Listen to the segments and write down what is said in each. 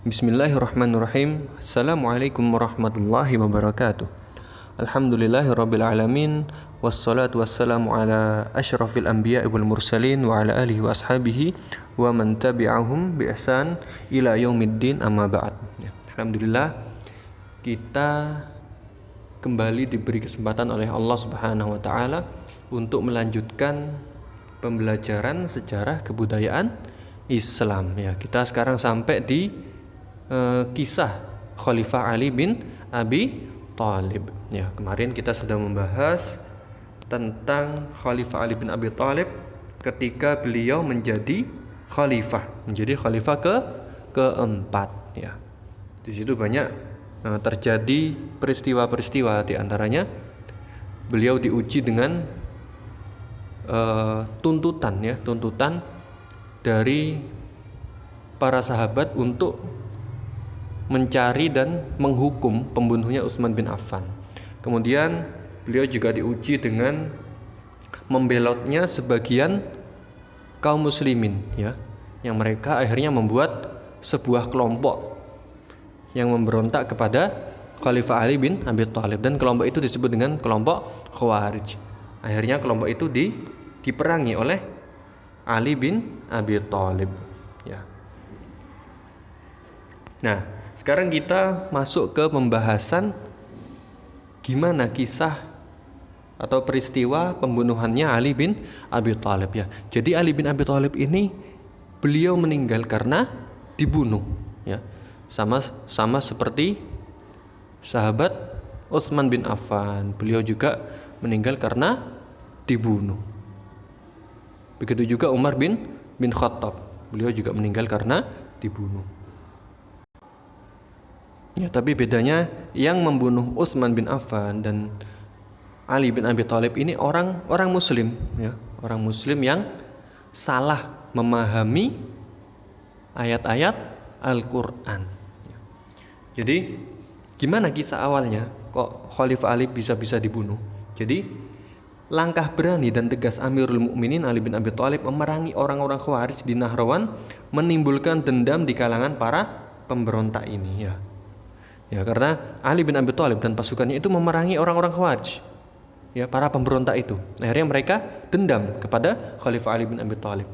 Bismillahirrahmanirrahim. Assalamualaikum warahmatullahi wabarakatuh. Alhamdulillahirabbil alamin wassalatu wassalamu ala asyrafil anbiya'i wal mursalin wa ala alihi wa ashabihi wa man tabi'ahum bi ihsan ila yaumiddin amma ba'd. Alhamdulillah kita kembali diberi kesempatan oleh Allah Subhanahu wa taala untuk melanjutkan pembelajaran sejarah kebudayaan Islam ya. Kita sekarang sampai di kisah Khalifah Ali bin Abi Thalib ya. Kemarin kita sudah membahas tentang Khalifah Ali bin Abi Thalib ketika beliau menjadi khalifah keempat ya. Di situ banyak terjadi peristiwa-peristiwa, di antaranya beliau diuji dengan tuntutan dari para sahabat untuk mencari dan menghukum pembunuhnya Utsman bin Affan. Kemudian beliau juga diuji dengan membelotnya sebagian kaum muslimin ya, yang mereka akhirnya membuat sebuah kelompok yang memberontak kepada Khalifah Ali bin Abi Thalib, dan kelompok itu disebut dengan kelompok Khawarij. Akhirnya kelompok itu diperangi oleh Ali bin Abi Thalib ya. Nah, sekarang kita masuk ke pembahasan gimana kisah atau peristiwa pembunuhannya Ali bin Abi Thalib ya. Jadi Ali bin Abi Thalib ini beliau meninggal karena dibunuh ya. Sama seperti sahabat Utsman bin Affan, beliau juga meninggal karena dibunuh. Begitu juga Umar bin Khattab, beliau juga meninggal karena dibunuh. Ya, tapi bedanya yang membunuh Utsman bin Affan dan Ali bin Abi Thalib ini orang muslim ya, orang muslim yang salah memahami ayat-ayat Al-Qur'an. Jadi gimana kisah awalnya kok Khalifah Ali bisa dibunuh? Jadi langkah berani dan tegas Amirul Mukminin Ali bin Abi Thalib memerangi orang-orang Khawarij di Nahrawan menimbulkan dendam di kalangan para pemberontak ini ya. Ya, karena Ali bin Abi Thalib dan pasukannya itu memerangi orang-orang Khawarij ya, para pemberontak itu. Akhirnya mereka dendam kepada Khalifah Ali bin Abi Thalib.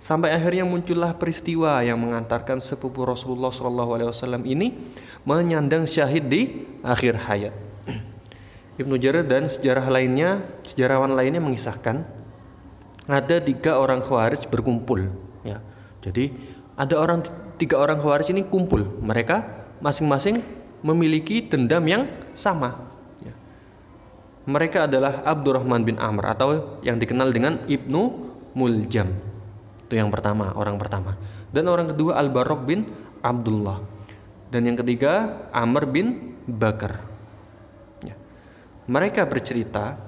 Sampai akhirnya muncullah peristiwa yang mengantarkan sepupu Rasulullah SAW ini menyandang syahid di akhir hayat. Ibnu Jarir dan sejarawan lainnya mengisahkan ada 3 orang Khawarij berkumpul ya. Jadi ada 3 orang Khawarij ini kumpul, mereka masing-masing memiliki dendam yang sama ya. Mereka adalah Abdurrahman bin Amr atau yang dikenal dengan Ibnu Muljam. Itu yang pertama, orang pertama. Dan orang kedua Al-Barok bin Abdullah. Dan yang ketiga Amr bin Bakar ya. Mereka bercerita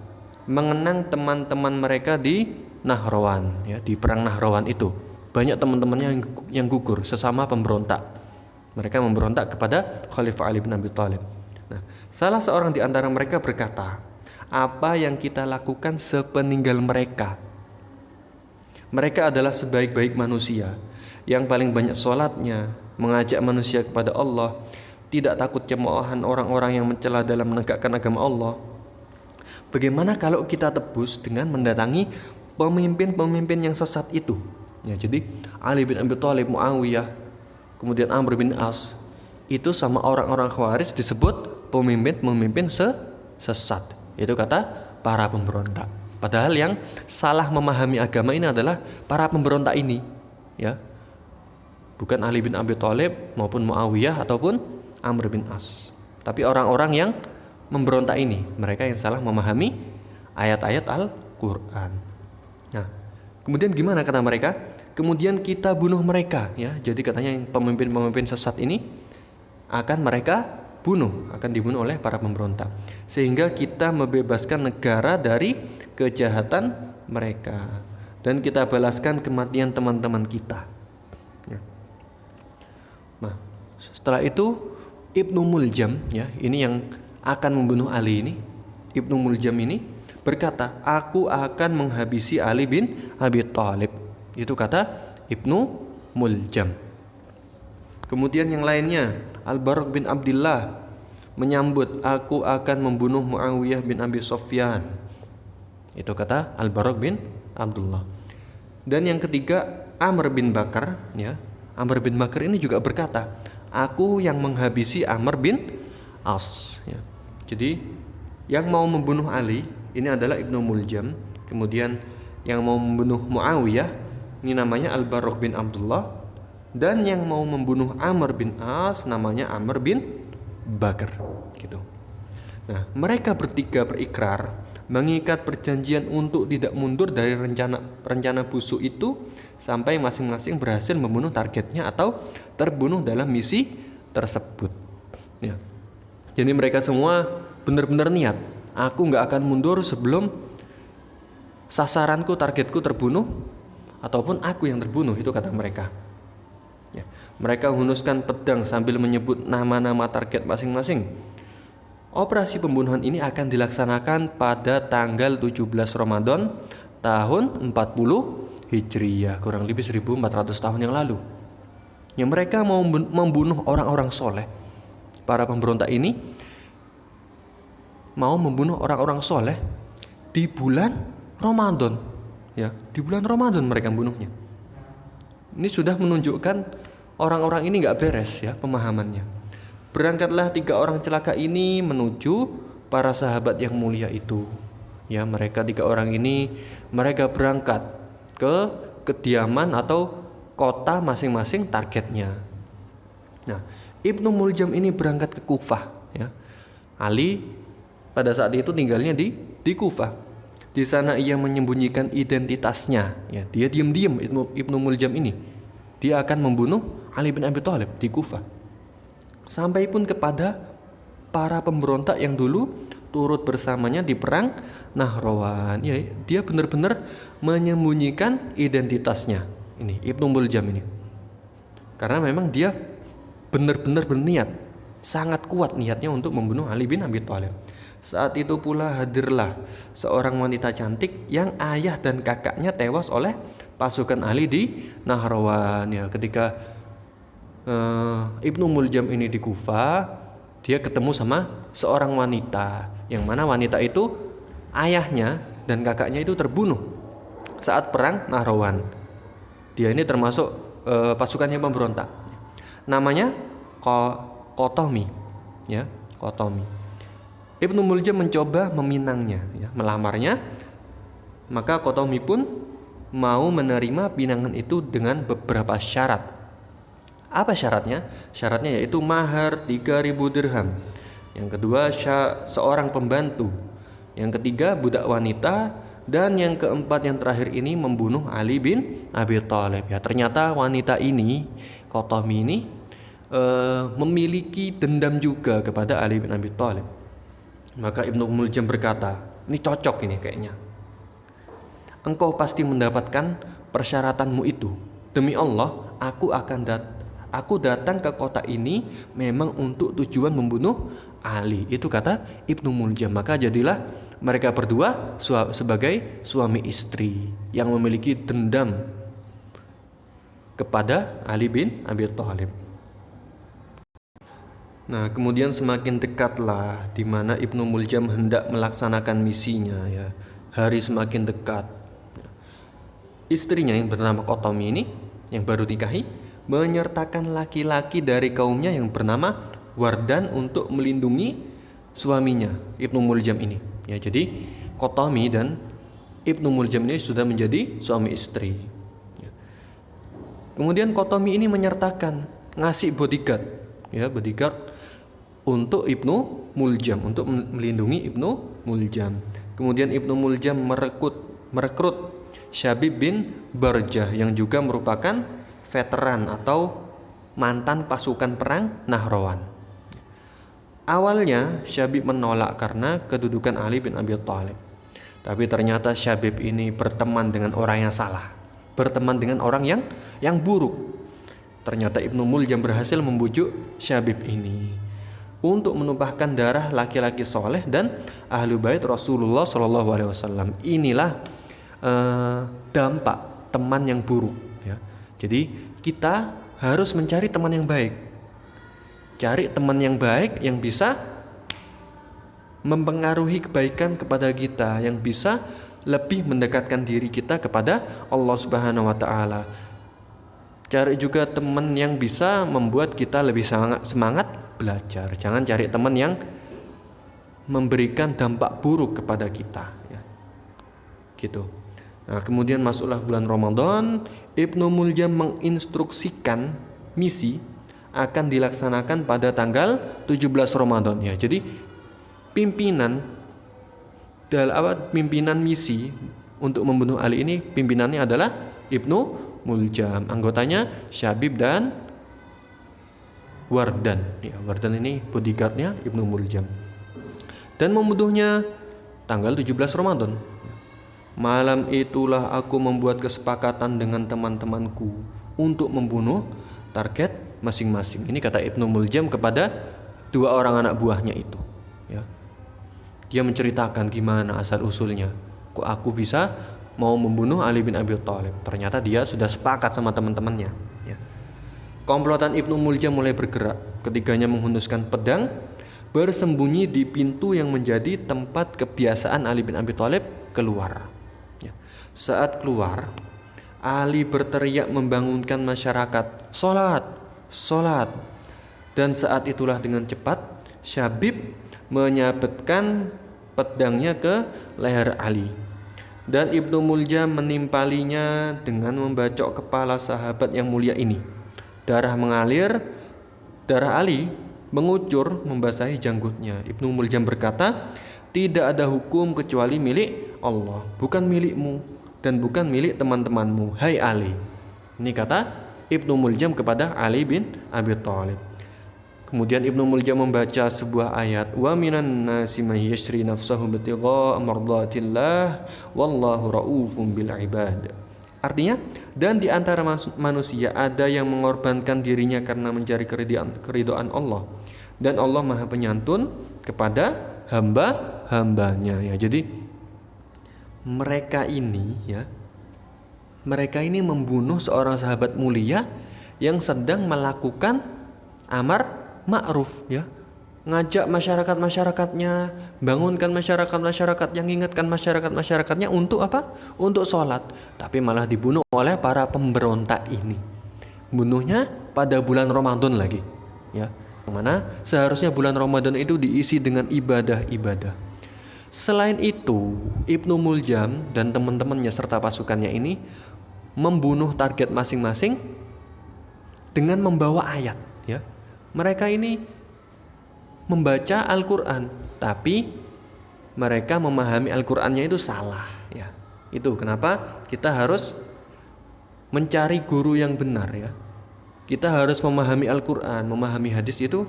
mengenang teman-teman mereka di Nahrawan ya, di perang Nahrawan itu. Banyak teman-temannya yang gugur sesama pemberontak. Mereka memberontak kepada Khalifah Ali bin Abi Thalib. Nah, salah seorang di antara mereka berkata, apa yang kita lakukan sepeninggal mereka? Mereka adalah sebaik-baik manusia, yang paling banyak sholatnya, mengajak manusia kepada Allah, tidak takut cemoohan orang-orang yang mencela dalam menegakkan agama Allah. Bagaimana kalau kita tebus dengan mendatangi pemimpin-pemimpin yang sesat itu? Ya, jadi Ali bin Abi Thalib, Muawiyah, kemudian Amr bin As itu sama orang-orang Khawarij disebut pemimpin sesat. Itu kata para pemberontak. Padahal yang salah memahami agama ini adalah para pemberontak ini ya. Bukan Ali bin Abi Thalib maupun Muawiyah ataupun Amr bin As. Tapi orang-orang yang memberontak ini, mereka yang salah memahami ayat-ayat Al-Qur'an. Nah, kemudian gimana kata mereka? Kemudian kita bunuh mereka ya. Jadi katanya yang pemimpin-pemimpin sesat ini akan mereka bunuh, akan dibunuh oleh para pemberontak, sehingga kita membebaskan negara dari kejahatan mereka dan kita balaskan kematian teman-teman kita ya. Nah, setelah itu Ibnu Muljam ya, ini yang akan membunuh Ali ini, Ibnu Muljam ini berkata, aku akan menghabisi Ali bin Abi Thalib. Itu kata Ibnu Muljam. Kemudian yang lainnya, Al-Barok bin Abdullah menyambut, aku akan membunuh Muawiyah bin Abi Sufyan. Itu kata Al-Barok bin Abdullah. Dan yang ketiga, Amr bin Bakar, ya. Amr bin Bakar ini juga berkata, aku yang menghabisi Amr bin As, ya. Jadi yang mau membunuh Ali ini adalah Ibnu Muljam. Kemudian yang mau membunuh Muawiyah ini namanya Al-Barok bin Abdullah. Dan yang mau membunuh Amr bin As namanya Amr bin Bakar, gitu. Nah, mereka bertiga berikrar mengikat perjanjian untuk tidak mundur dari rencana busuk itu sampai masing-masing berhasil membunuh targetnya atau terbunuh dalam misi tersebut. Ya. Jadi mereka semua benar-benar niat, aku nggak akan mundur sebelum sasaranku, targetku terbunuh ataupun aku yang terbunuh, itu kata mereka. Ya. Mereka menghunuskan pedang sambil menyebut nama-nama target masing-masing. Operasi pembunuhan ini akan dilaksanakan pada tanggal 17 Ramadan tahun 40 Hijriyah, kurang lebih 1400 tahun yang lalu. Yang mereka mau membunuh orang-orang soleh. Para pemberontak ini mau membunuh orang-orang soleh di bulan Ramadan. Ya, di bulan Ramadan mereka membunuhnya. Ini sudah menunjukkan orang-orang ini nggak beres, ya, pemahamannya. Berangkatlah 3 orang celaka ini menuju para sahabat yang mulia itu. Ya, mereka 3 orang ini mereka berangkat ke kediaman atau kota masing-masing targetnya. Nah, Ibnu Muljam ini berangkat ke Kufah, ya. Ali pada saat itu tinggalnya di Kufah. Di sana ia menyembunyikan identitasnya, ya. Dia diam-diam, Ibnu Muljam ini. Dia akan membunuh Ali bin Abi Thalib di Kufah. Sampai pun kepada para pemberontak yang dulu turut bersamanya di perang Nahrawan. Ya, dia benar-benar menyembunyikan identitasnya. Ini Ibnu Muljam ini. Karena memang dia benar-benar berniat, sangat kuat niatnya untuk membunuh Ali bin Abi Thalib. Saat itu pula hadirlah seorang wanita cantik yang ayah dan kakaknya tewas oleh pasukan Ali di Nahrawan. Ya, ketika Ibnu Muljam ini di Kufah, dia ketemu sama seorang wanita, yang mana wanita itu ayahnya dan kakaknya itu terbunuh saat perang Nahrawan. Dia ini termasuk pasukannya pemberontak. Namanya Qothomi, ya, Qothomi. Ibnu Muljam mencoba meminangnya, ya, melamarnya. Maka Qothomi pun mau menerima pinangan itu dengan beberapa syarat. Apa syaratnya? Syaratnya yaitu mahar 3.000 dirham. Yang kedua seorang pembantu. Yang ketiga budak wanita. Dan yang keempat, yang terakhir ini membunuh Ali bin Abi Thalib. Ya, ternyata wanita ini, Qothomi ini memiliki dendam juga kepada Ali bin Abi Thalib. Maka Ibnu Muljam berkata, ini cocok ini kayaknya. Engkau pasti mendapatkan persyaratanmu itu. Demi Allah, aku datang ke kota ini memang untuk tujuan membunuh Ali. Itu kata Ibnu Muljam. Maka jadilah mereka berdua sebagai suami istri yang memiliki dendam kepada Ali bin Abi Thalib. Nah, kemudian semakin dekatlah di mana Ibnu Muljam hendak melaksanakan misinya, ya. Hari semakin dekat. Istrinya yang bernama Qothomi ini, yang baru nikahi, menyertakan laki-laki dari kaumnya yang bernama Wardan untuk melindungi suaminya, Ibnu Muljam ini. Ya, jadi Qothomi dan Ibnu Muljam ini sudah menjadi suami istri. Ya. Kemudian Qothomi ini menyertakan ngasih bodyguard, ya, bodyguard untuk Ibnu Muljam, untuk melindungi Ibnu Muljam. Kemudian Ibnu Muljam merekrut Syabib bin Barjah yang juga merupakan veteran atau mantan pasukan perang Nahrawan. Awalnya Syabib menolak karena kedudukan Ali bin Abi Thalib. Tapi ternyata Syabib ini berteman dengan orang yang salah, berteman dengan orang yang buruk. Ternyata Ibnu Muljam berhasil membujuk Syabib ini untuk menumpahkan darah laki-laki soleh dan ahlu bait Rasulullah SAW. Inilah dampak teman yang buruk, ya. Jadi kita harus mencari teman yang baik. Cari teman yang baik yang bisa mempengaruhi kebaikan kepada kita, yang bisa lebih mendekatkan diri kita kepada Allah Subhanahu wa taala. Cari juga teman yang bisa membuat kita lebih semangat belajar. Jangan cari teman yang memberikan dampak buruk kepada kita, ya. Gitu. Nah, kemudian masuklah bulan Ramadan, Ibnu Muljam menginstruksikan misi akan dilaksanakan pada tanggal 17 Ramadan, ya. Jadi pimpinan misi untuk membunuh Ali ini, pimpinannya adalah Ibnu Muljam, anggotanya Syabib dan Wardan. Ya, Wardan ini bodyguardnya Ibnu Muljam. Dan membunuhnya tanggal 17 Ramadan. Malam itulah aku membuat kesepakatan dengan teman-temanku untuk membunuh target masing-masing. Ini kata Ibnu Muljam kepada dua orang anak buahnya itu, ya. Dia menceritakan gimana asal usulnya, kok aku bisa mau membunuh Ali bin Abi Thalib. Ternyata dia sudah sepakat sama teman-temannya, ya. Komplotan Ibnu Muljam mulai bergerak. Ketiganya menghunuskan pedang, bersembunyi di pintu yang menjadi tempat kebiasaan Ali bin Abi Thalib keluar, ya. Saat keluar, Ali berteriak membangunkan masyarakat, "Sholat, sholat!" Dan saat itulah dengan cepat Syabib menyabetkan pedangnya ke leher Ali, dan Ibnu Muljam menimpalinya dengan membacok kepala sahabat yang mulia ini. Darah mengalir, darah Ali mengucur membasahi janggutnya. Ibnu Muljam berkata, "Tidak ada hukum kecuali milik Allah, bukan milikmu dan bukan milik teman-temanmu, hai Ali." Ini kata Ibnu Muljam kepada Ali bin Abi Thalib. Kemudian Ibnu Muljam membaca sebuah ayat, "Wa minan nasi may yashri nafsahu bitigha mardatillah wallahu raufum bil ibad." Artinya, dan di antara manusia ada yang mengorbankan dirinya karena mencari keridhaan Allah, dan Allah Maha Penyantun kepada hamba-hambanya, ya. Jadi mereka ini membunuh seorang sahabat mulia yang sedang melakukan amar ma'ruf, ya. Ngajak masyarakat-masyarakatnya, bangunkan masyarakat yang ingatkan masyarakat-masyarakatnya untuk apa? Untuk sholat. Tapi malah dibunuh oleh para pemberontak ini. Bunuhnya pada bulan Ramadan lagi, ya. Mana seharusnya bulan Ramadan itu diisi dengan ibadah-ibadah. Selain itu, Ibnu Muljam dan teman-temannya serta pasukannya ini membunuh target masing-masing dengan membawa ayat, ya. Mereka ini membaca Al-Quran, tapi mereka memahami Al-Qurannya itu salah, ya. Itu kenapa kita harus mencari guru yang benar, ya. Kita harus memahami Al-Quran, memahami hadis itu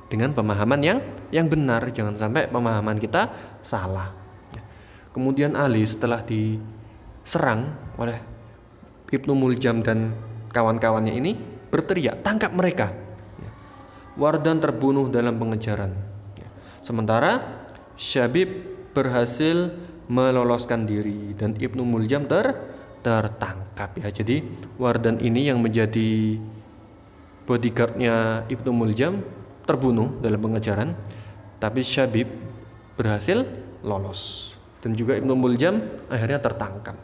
dengan pemahaman yang benar. Jangan sampai pemahaman kita salah, ya. Kemudian Ali setelah diserang oleh Ibnu Muljam dan kawan-kawannya ini berteriak, "Tangkap mereka!" Wardan terbunuh dalam pengejaran. Sementara Syabib berhasil meloloskan diri dan Ibnu Muljam tertangkap, ya. Jadi Wardan ini yang menjadi bodyguardnya Ibnu Muljam terbunuh dalam pengejaran, tapi Syabib berhasil lolos dan juga Ibnu Muljam akhirnya tertangkap.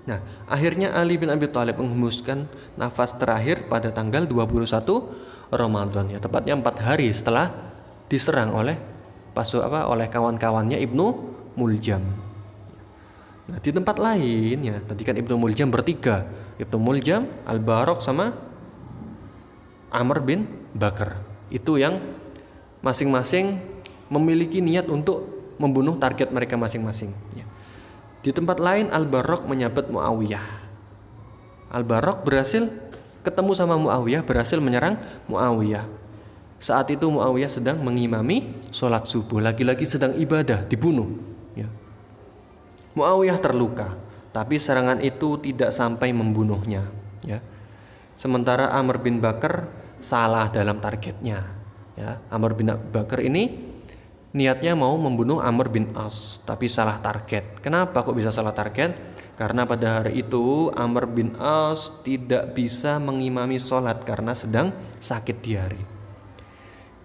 Nah, akhirnya Ali bin Abi Thalib menghembuskan nafas terakhir pada tanggal 21 Ramadan, ya, tepatnya 4 hari setelah diserang oleh kawan-kawannya Ibnu Muljam. Nah, di tempat lain, ya, tadi kan Ibnu Muljam bertiga, Ibnu Muljam, Al-Barok sama Amr bin Bakar. Itu yang masing-masing memiliki niat untuk membunuh target mereka masing-masing, ya. Di tempat lain Al-Barok menyabet Muawiyah. Al-Barok berhasil ketemu sama Muawiyah, berhasil menyerang Muawiyah. Saat itu Muawiyah sedang mengimami sholat subuh, lagi-lagi sedang ibadah, dibunuh, ya. Muawiyah terluka, tapi serangan itu tidak sampai membunuhnya, ya. Sementara Amr bin Bakar salah dalam targetnya, ya. Amr bin Bakar ini niatnya mau membunuh Amr bin As, tapi salah target. Kenapa kok bisa salah target? Karena pada hari itu Amr bin As tidak bisa mengimami sholat karena sedang sakit diare.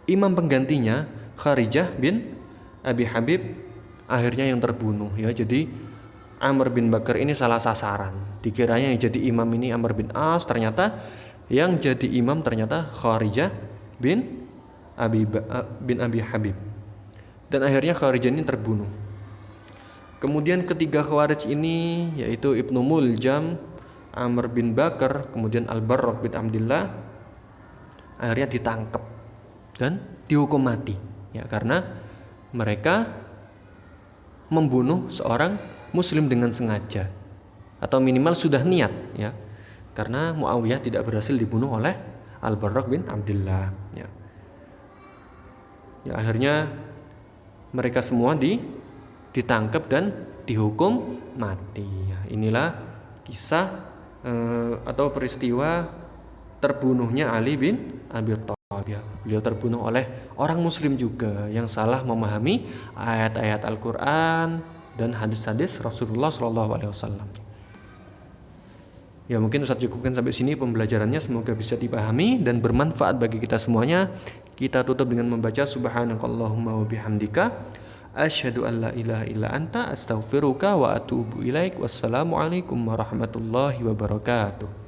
imam penggantinya Kharijah bin Abi Habib akhirnya yang terbunuh ya. Jadi Amr bin Bakar ini salah sasaran. Dikiranya yang jadi imam ini Amr bin As, ternyata yang jadi imam ternyata Kharijah bin Abi Habib. Dan akhirnya Kharijah ini terbunuh. Kemudian ketiga Khawarij ini yaitu Ibnu Muljam, Amr bin Bakar, kemudian Al-Barraq bin Abdullah akhirnya ditangkap dan dihukum mati ya, karena mereka membunuh seorang muslim dengan sengaja atau minimal sudah niat ya, karena Muawiyah tidak berhasil dibunuh oleh Al-Barraq bin Abdullah ya. Ya akhirnya mereka semua ditangkap dan dihukum mati ya. Inilah kisah atau peristiwa terbunuhnya Ali bin Abi Thalib ya. Beliau terbunuh oleh orang muslim juga yang salah memahami ayat-ayat Al-Qur'an dan hadis-hadis Rasulullah SAW. Ya mungkin Ustaz cukupkan sampai sini pembelajarannya, semoga bisa dipahami dan bermanfaat bagi kita semuanya. Kita tutup dengan membaca subhanakallahumma wa bihamdika asyhadu an la ilaha illa anta astaghfiruka wa atubu ilaik. Wassalamualaikum warahmatullahi wabarakatuh.